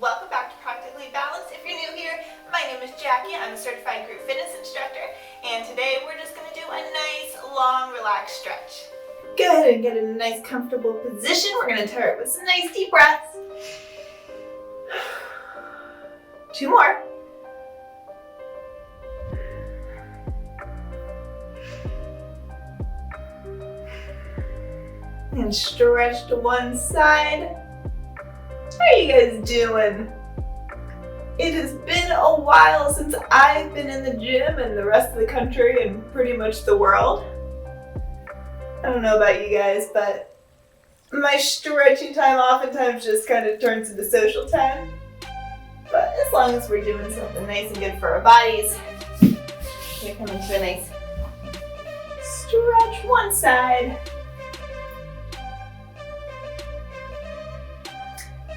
welcome back to Practically Balanced. If you're new here, my name is Jackie. I'm a certified group fitness instructor, and today we're just going to do a nice, long, relaxed stretch. Go ahead and get in a nice, comfortable position. We're going to start with some nice deep breaths. 2 more. And stretch to one side. How are you guys doing? It has been a while since I've been in the gym and the rest of the country and pretty much the world. I don't know about you guys, but my stretching time oftentimes just kind of turns into social time. But as long as we're doing something nice and good for our bodies, we're coming to a nice stretch one side.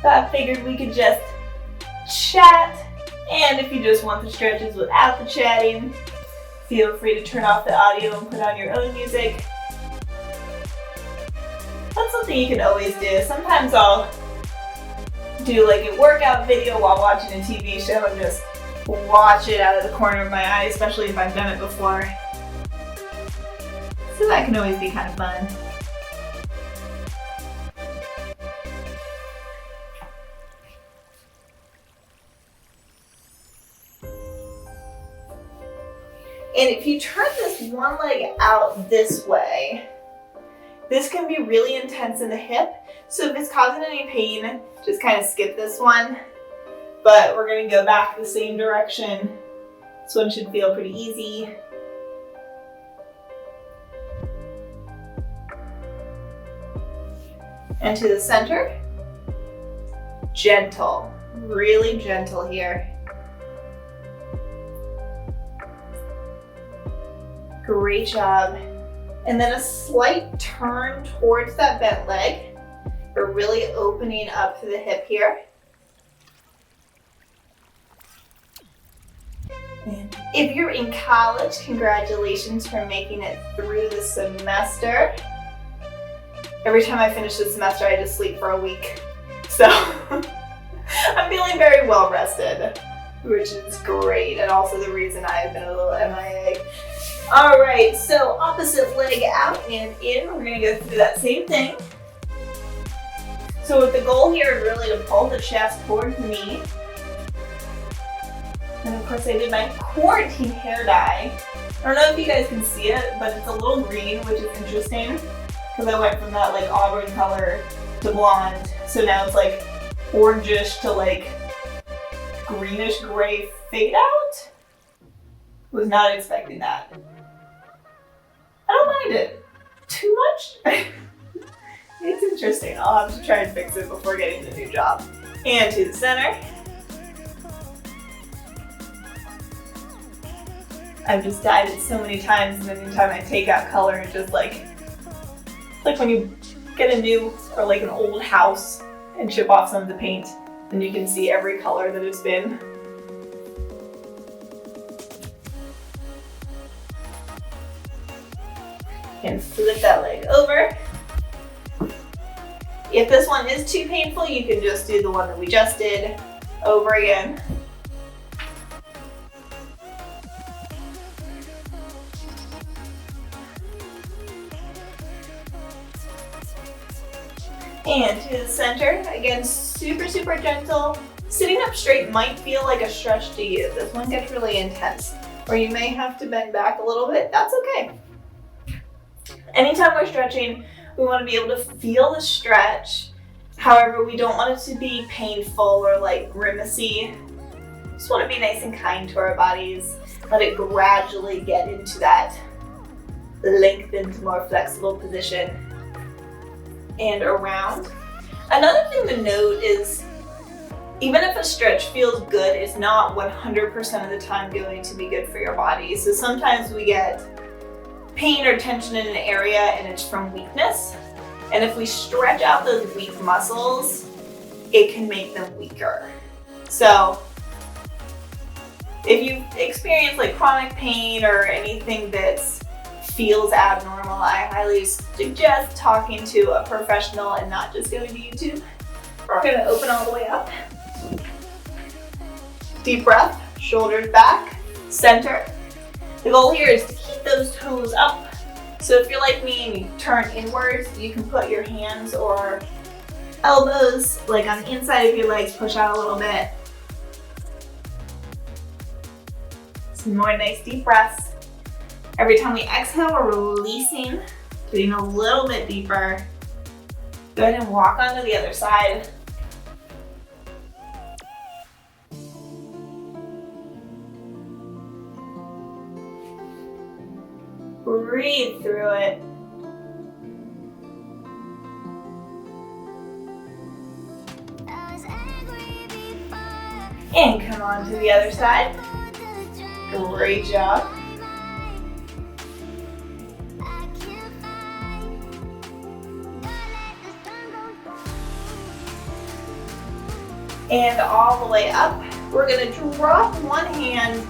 So I figured we could just chat, and if you just want the stretches without the chatting, feel free to turn off the audio and put on your own music. That's something you can always do. Sometimes I'll do like a workout video while watching a TV show and just watch it out of the corner of my eye, especially if I've done it before. So that can always be kind of fun. And if you turn this one leg out this way, this can be really intense in the hip. So if it's causing any pain, just kind of skip this one. But we're going to go back the same direction. This one should feel pretty easy. And to the center. Gentle, really gentle here. Great job. And then a slight turn towards that bent leg. We're really opening up to the hip here. And if you're in college, congratulations for making it through the semester. Every time I finish the semester, I just sleep for a week. So I'm feeling very well rested, which is great. And also the reason I've been a little MIA. All right, so opposite leg out and in. We're gonna go through that same thing. So with the goal here is really to pull the chest towards me. And of course I did my quarantine hair dye. I don't know if you guys can see it, but it's a little green, which is interesting. Because I went from that like auburn color to blonde. So now it's like orangish to like greenish gray fade out. Was not expecting that. I don't mind it too much. It's interesting. I'll have to try and fix it before getting the new job. And to the center. I've just dyed it so many times, and anytime I take out color, it's just like, it's like when you get a new or like an old house and chip off some of the paint, then you can see every color that it's been. And flip that leg over. If this one is too painful, you can just do the one that we just did over again. And to the center, again, super, super gentle. Sitting up straight might feel like a stretch to you. This one gets really intense, or you may have to bend back a little bit. That's okay. Anytime we're stretching, we want to be able to feel the stretch. However, we don't want it to be painful or like grimacy. Just want to be nice and kind to our bodies. Let it gradually get into that lengthened, more flexible position. And around. Another thing to note is, even if a stretch feels good, it's not 100% of the time going to be good for your body. So sometimes we get pain or tension in an area and it's from weakness. And if we stretch out those weak muscles, it can make them weaker. So if you experience like chronic pain or anything that feels abnormal, I highly suggest talking to a professional and not just going to YouTube. We're going to open all the way up. Deep breath, shoulders back, center. The goal here is to keep those toes up. So if you're like me and you turn inwards, you can put your hands or elbows like on the inside of your legs, push out a little bit. Some more nice deep breaths. Every time we exhale, we're releasing, getting a little bit deeper. Go ahead and walk onto the other side. Breathe through it. And come on to the other side. Great job. And all the way up. We're going to drop one hand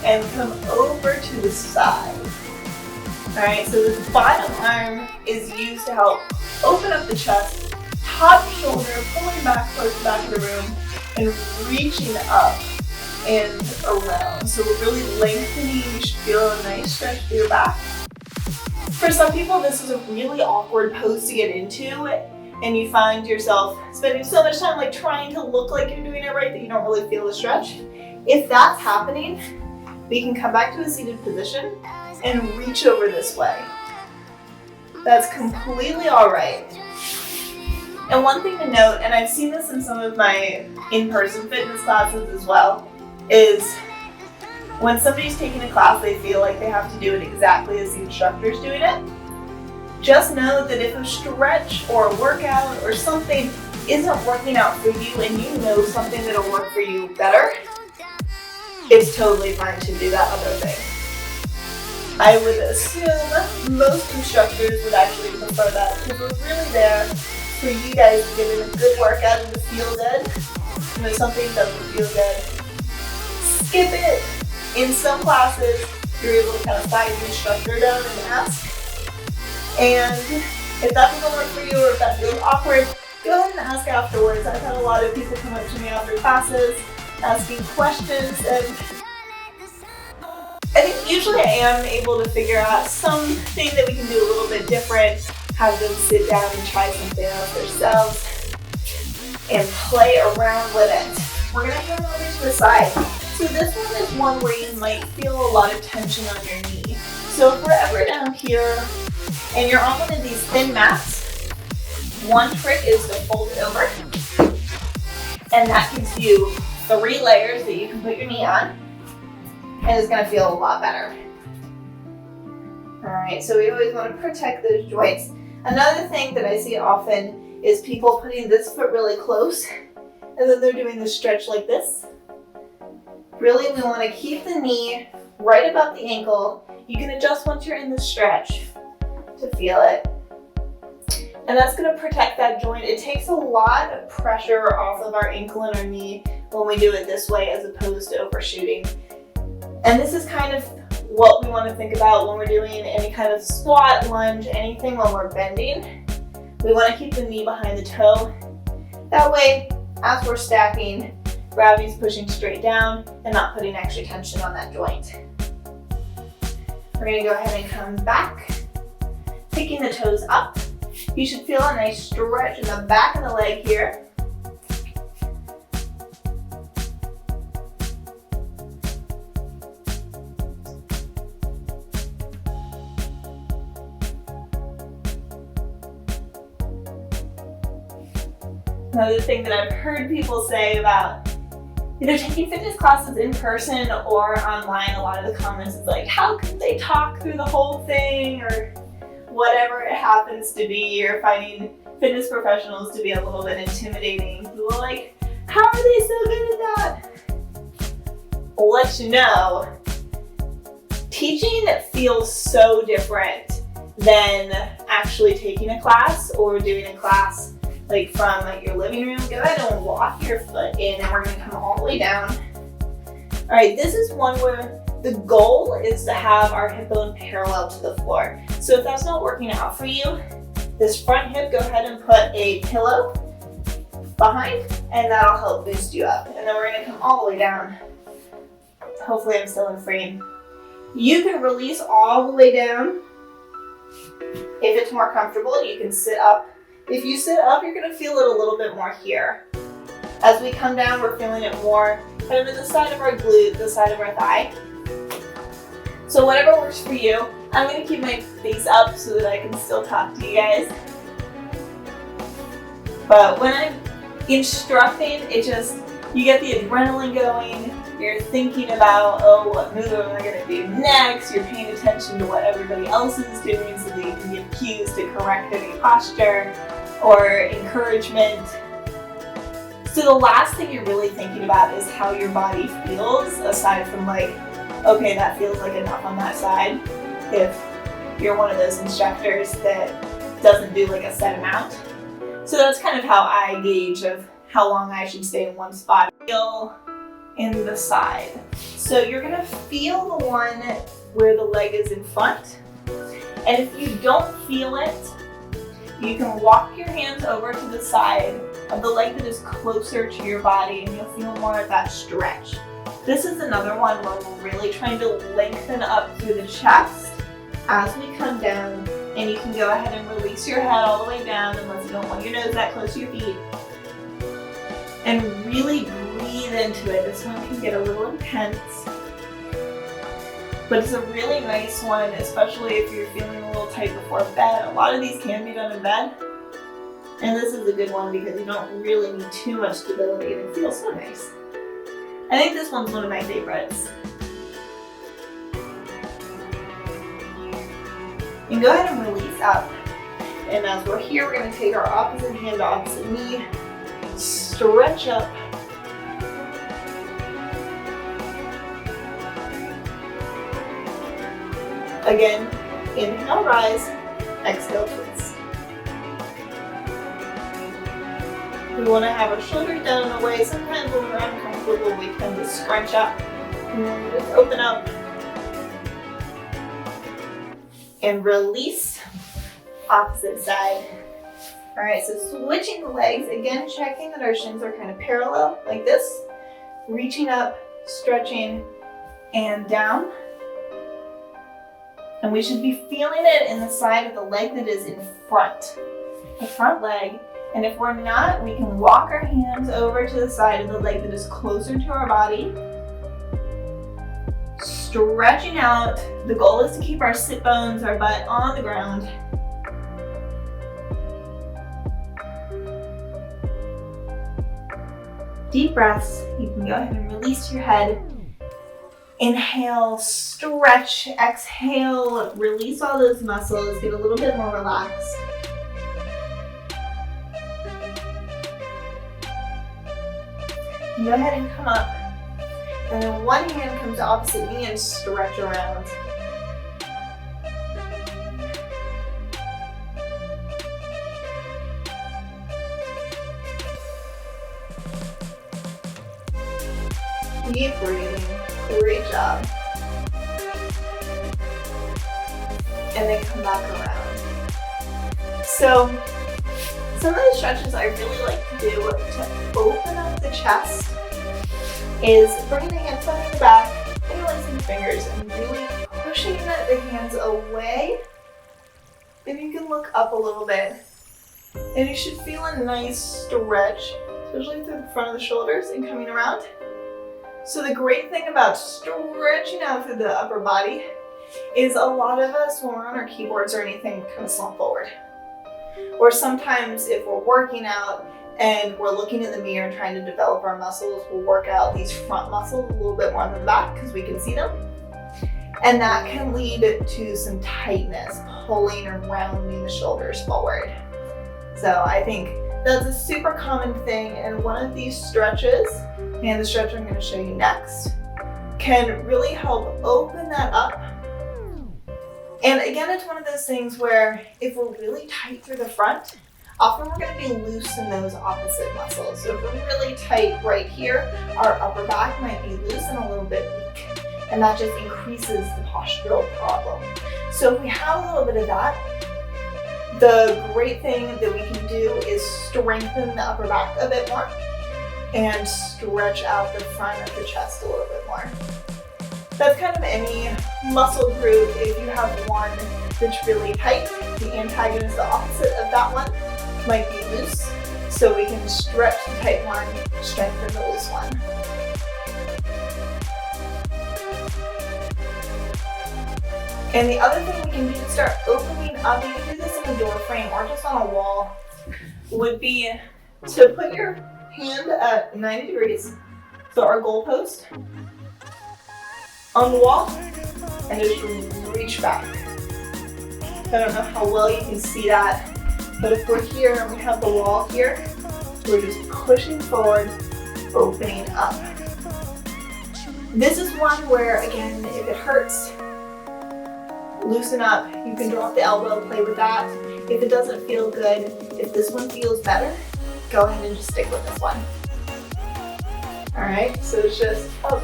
and come over to the side. All right, so this bottom arm is used to help open up the chest, top shoulder, pulling back towards the back of the room, and reaching up and around. So we're really lengthening. You should feel a nice stretch through your back. For some people, this is a really awkward pose to get into, and you find yourself spending so much time like trying to look like you're doing it right that you don't really feel the stretch. If that's happening, we can come back to a seated position and reach over this way. That's completely all right. And one thing to note, and I've seen this in some of my in-person fitness classes as well, is when somebody's taking a class, they feel like they have to do it exactly as the instructor's doing it. Just know that if a stretch or a workout or something isn't working out for you and you know something that'll work for you better, it's totally fine to do that other thing. I would assume most instructors would actually prefer that because we're really there for you guys to get in a good workout and to feel good. And if something doesn't feel good, skip it. In some classes, you're able to kind of find the instructor down and ask. And if that doesn't work for you or if that feels awkward, go ahead and ask afterwards. I've had a lot of people come up to me after classes asking questions, and I think usually I am able to figure out something that we can do a little bit different, have them sit down and try something else themselves, and play around with it. We're going to come over to the side. So this one is one where you might feel a lot of tension on your knee. So if we're ever down here and you're on one of these thin mats, one trick is to fold it over, and that gives you 3 layers that you can put your knee on, and it's going to feel a lot better. All right, so we always want to protect those joints. Another thing that I see often is people putting this foot really close, and then they're doing the stretch like this. Really, we want to keep the knee right above the ankle. You can adjust once you're in the stretch to feel it. And that's going to protect that joint. It takes a lot of pressure off of our ankle and our knee when we do it this way as opposed to overshooting. And this is kind of what we want to think about when we're doing any kind of squat, lunge, anything when we're bending. We want to keep the knee behind the toe. That way, as we're stacking, gravity's pushing straight down and not putting extra tension on that joint. We're going to go ahead and come back, picking the toes up. You should feel a nice stretch in the back of the leg here. Another thing that I've heard people say about either taking fitness classes in person or online, a lot of the comments is like, how can they talk through the whole thing, or whatever it happens to be, or finding fitness professionals to be a little bit intimidating. People are like, how are they so good at that? I'll let you know, teaching feels so different than actually taking a class or doing a class like from your living room. Go ahead and walk your foot in, and we're going to come all the way down. All right, this is one where the goal is to have our hip bone parallel to the floor. So if that's not working out for you, this front hip, go ahead and put a pillow behind, and that'll help boost you up. And then we're going to come all the way down. Hopefully I'm still in frame. You can release all the way down. If it's more comfortable, you can sit up. If you sit up, you're gonna feel it a little bit more here. As we come down, we're feeling it more kind of in the side of our glute, the side of our thigh. So whatever works for you. I'm gonna keep my face up so that I can still talk to you guys. But when I'm instructing, you get the adrenaline going. You're thinking about, oh, what move am I gonna do next? You're paying attention to what everybody else is doing so that you can give cues to correct any posture or encouragement. So the last thing you're really thinking about is how your body feels, aside from like, okay, that feels like enough on that side. If you're one of those instructors that doesn't do like a set amount. So that's kind of how I gauge of how long I should stay in one spot. Feel in the side. So you're gonna feel the one where the leg is in front. And if you don't feel it, you can walk your hands over to the side of the leg that is closer to your body and you'll feel more of that stretch. This is another one where we're really trying to lengthen up through the chest as we come down, and you can go ahead and release your head all the way down unless you don't want your nose that close to your feet. And really breathe into it. This one can get a little intense, but it's a really nice one, especially if you're feeling a little tight before bed. A lot of these can be done in bed, and this is a good one because you don't really need too much stability and it feels so nice. I think this one's one of my favorites. And go ahead and release up. And as we're here, we're going to take our opposite hand to opposite knee, stretch up. Again, inhale, rise, exhale, twist. We want to have our shoulders down and away. Sometimes when we're uncomfortable, we tend to scrunch up. And then we just open up and release, opposite side. All right, so switching the legs, again, checking that our shins are kind of parallel, like this. Reaching up, stretching, and down. And we should be feeling it in the side of the leg that is in front, the front leg. And if we're not, we can walk our hands over to the side of the leg that is closer to our body. Stretching out. The goal is to keep our sit bones, our butt on the ground. Deep breaths. You can go ahead and release your head. Inhale, stretch, exhale, release all those muscles, get a little bit more relaxed. Go ahead and come up. And then one hand comes to opposite knee and stretch around. Keep breathing. Great job. And then come back around. So, some of the stretches I really like to do to open up the chest is bringing the hands behind the back, interlacing the fingers, and really pushing the hands away. And you can look up a little bit. And you should feel a nice stretch, especially through the front of the shoulders and coming around. So the great thing about stretching out through the upper body is a lot of us, when we're on our keyboards or anything, kind of slump forward. Or sometimes if we're working out and we're looking in the mirror and trying to develop our muscles, we'll work out these front muscles a little bit more than the back because we can see them. And that can lead to some tightness, pulling or rounding the shoulders forward. So I think that's a super common thing, and one of these stretches, and the stretch I'm going to show you next, can really help open that up. And again, it's one of those things where if we're really tight through the front, often we're going to be loose in those opposite muscles. So if we're really tight right here, our upper back might be loose and a little bit weak, and that just increases the postural problem. So if we have a little bit of that, the great thing that we can do is strengthen the upper back a bit more and stretch out the front of the chest a little bit more. That's kind of any muscle group. If you have one that's really tight, the antagonist, the opposite of that one, might be loose. So we can stretch the tight one, strengthen the loose one. And the other thing we can do to start opening up, you can do this in a door frame or just on a wall, would be to put your hand at 90 degrees, so our goalpost, on the wall, and just reach back. I don't know how well you can see that, but if we're here and we have the wall here, we're just pushing forward, opening up. This is one where, again, if it hurts, loosen up. You can drop the elbow, play with that. If it doesn't feel good, if this one feels better, go ahead and just stick with this one. All right, so it's just up,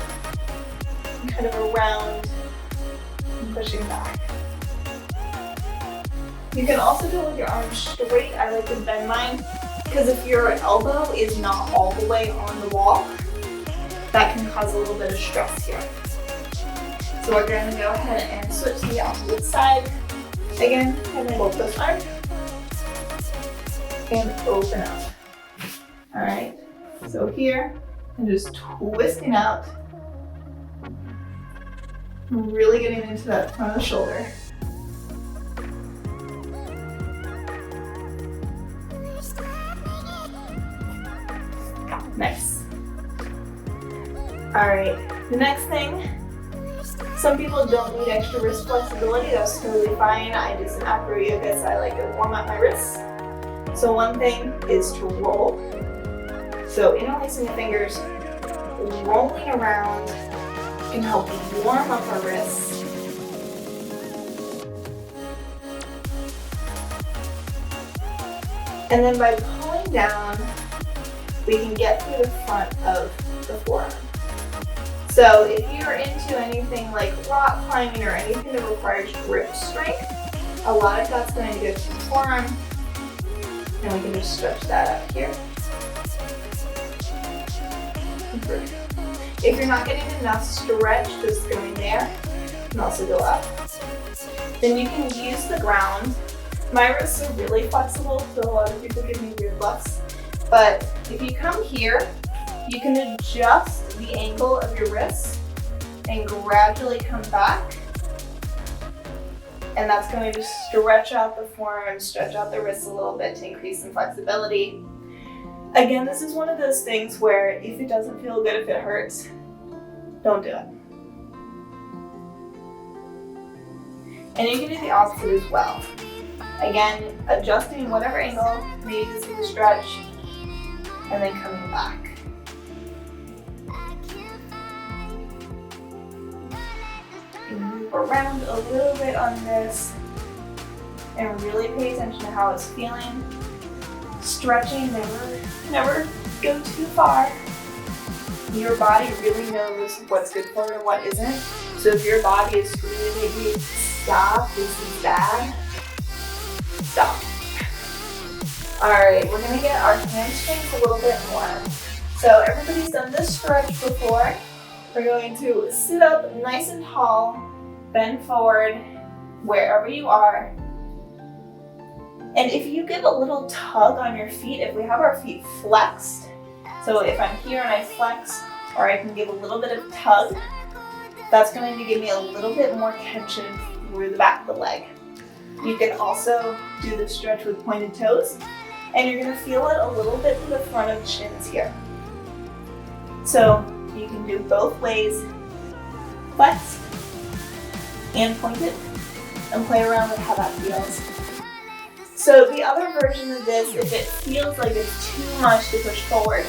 kind of around, and pushing back. You can also do it with your arms straight. I like to bend mine, because if your elbow is not all the way on the wall, that can cause a little bit of stress here. So we're going to go ahead and switch to the opposite side. Again, and then both those arms. And open up. All right, so here, I'm just twisting out. Really getting into that front of the shoulder. Nice. All right, the next thing, some people don't need extra wrist flexibility. That's totally fine. I do some acro yoga, so I like to warm up my wrists. So one thing is to roll. So interlacing the fingers, rolling around can help warm up our wrists. And then by pulling down, we can get through the front of the forearm. So if you're into anything like rock climbing or anything that requires grip strength, a lot of that's going to go to the forearm. And we can just stretch that up here. If you're not getting enough stretch, just going there, and also go up. Then you can use the ground. My wrists are really flexible, so a lot of people give me weird looks. But if you come here, you can adjust the angle of your wrist and gradually come back. And that's going to stretch out the forearm, stretch out the wrists a little bit to increase some flexibility. Again, this is one of those things where if it doesn't feel good, if it hurts, don't do it. And you can do the opposite as well. Again, adjusting whatever angle, maybe this is a stretch, and then coming back. Move around a little bit on this and really pay attention to how it's feeling. Stretching, never go too far. Your body really knows what's good for it and what isn't. So if your body is screaming at you, stop, this is bad, stop. All right, we're gonna get our hamstrings a little bit more. So everybody's done this stretch before. We're going to sit up nice and tall, bend forward wherever you are. And if you give a little tug on your feet, if we have our feet flexed, so if I'm here and I flex, or I can give a little bit of tug, that's going to give me a little bit more tension through the back of the leg. You can also do the stretch with pointed toes, and you're going to feel it a little bit to the front of the shins here. So you can do both ways, flex and pointed, and play around with how that feels. So the other version of this, if it feels like it's too much to push forward,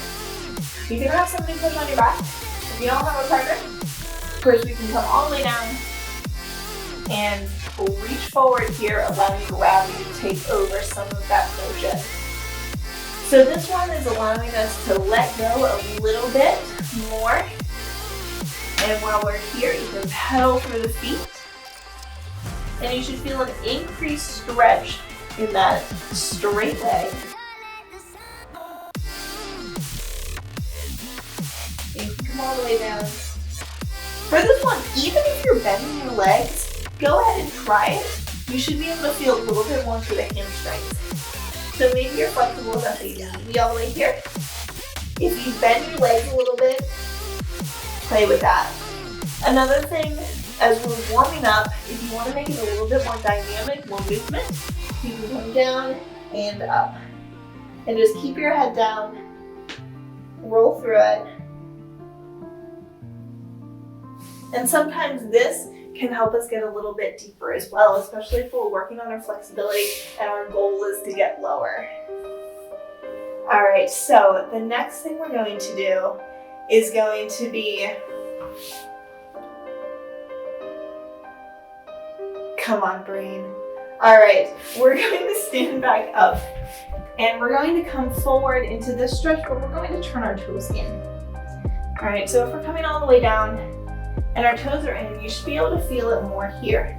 you can have somebody push on your back. If you don't have a partner, of course we can come all the way down and reach forward here, allowing gravity to take over some of that motion. So this one is allowing us to let go a little bit more. And while we're here, you can pedal through the feet. And you should feel an increased stretch in that straight leg. You can come all the way down For this one, even if you're bending your legs, go ahead and try it. You should be able to feel a little bit more through the hamstrings. So maybe you're flexible enough that you can be all the way here. If you bend your legs a little bit, play with that. Another thing, as we're warming up, if you want to make it a little bit more dynamic, more movement, you can come down and up. And just keep your head down, roll through it. And sometimes this can help us get a little bit deeper as well, especially if we're working on our flexibility and our goal is to get lower. All right, so the next thing we're going to do is going to be, come on brain. All right, we're going to stand back up and we're going to come forward into this stretch, but we're going to turn our toes in. All right, so if we're coming all the way down and our toes are in, you should be able to feel it more here.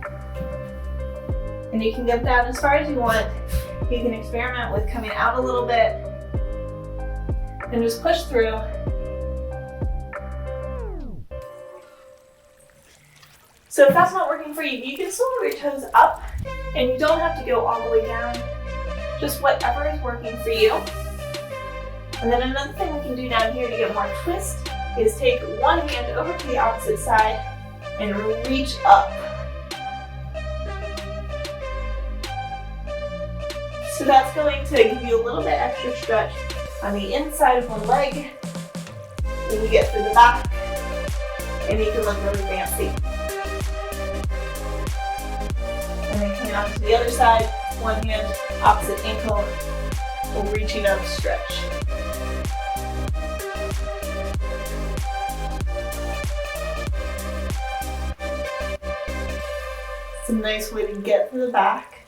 And you can get down as far as you want. You can experiment with coming out a little bit and just push through. So if that's not working for you, you can still move your toes up and you don't have to go all the way down. Just whatever is working for you. And then another thing we can do down here to get more twist is take one hand over to the opposite side and reach up. So that's going to give you a little bit extra stretch on the inside of one leg. Then you get through the back and you can look really fancy. And then coming on to the other side, one hand, opposite ankle, reaching up, stretch. It's a nice way to get to the back.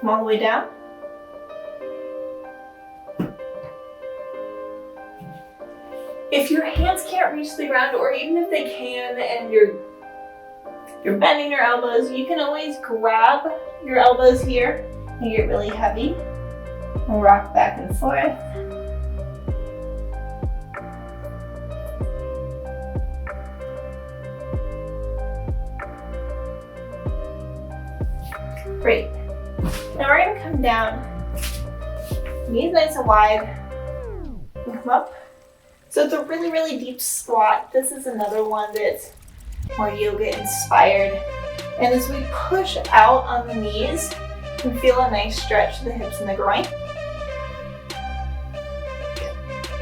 Come all the way down. If your hands can't reach the ground, or even if they can and you're bending your elbows, you can always grab your elbows here and get really heavy and rock back and forth. Great. Now we're going to come down, knees nice and wide, and come up. So it's a really, really deep squat. This is another one that's more yoga inspired. And as we push out on the knees, you can feel a nice stretch to the hips and the groin.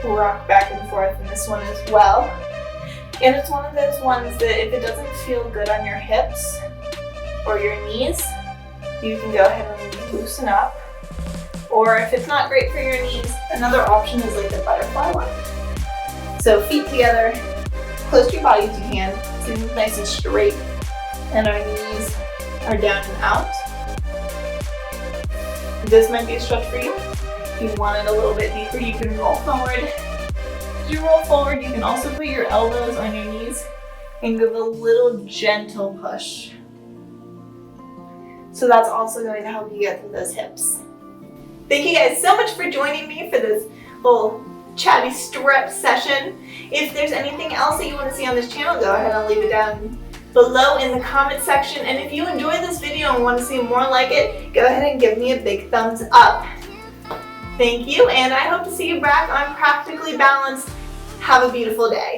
Rock back and forth in this one as well. And it's one of those ones that if it doesn't feel good on your hips or your knees, you can go ahead and loosen up. Or if it's not great for your knees, another option is like the butterfly one. So feet together, close to your body as you can, sitting nice and straight, and our knees are down and out. This might be a stretch for you. If you want it a little bit deeper, you can roll forward. As you roll forward, you can also put your elbows on your knees and give a little gentle push. So that's also going to help you get through those hips. Thank you guys so much for joining me for this little chatty stretch session. If there's anything else that you want to see on this channel, go ahead and leave it down below in the comment section. And if you enjoyed this video and want to see more like it, go ahead and give me a big thumbs up. Thank you, and I hope to see you back on Practically Balanced. Have a beautiful day.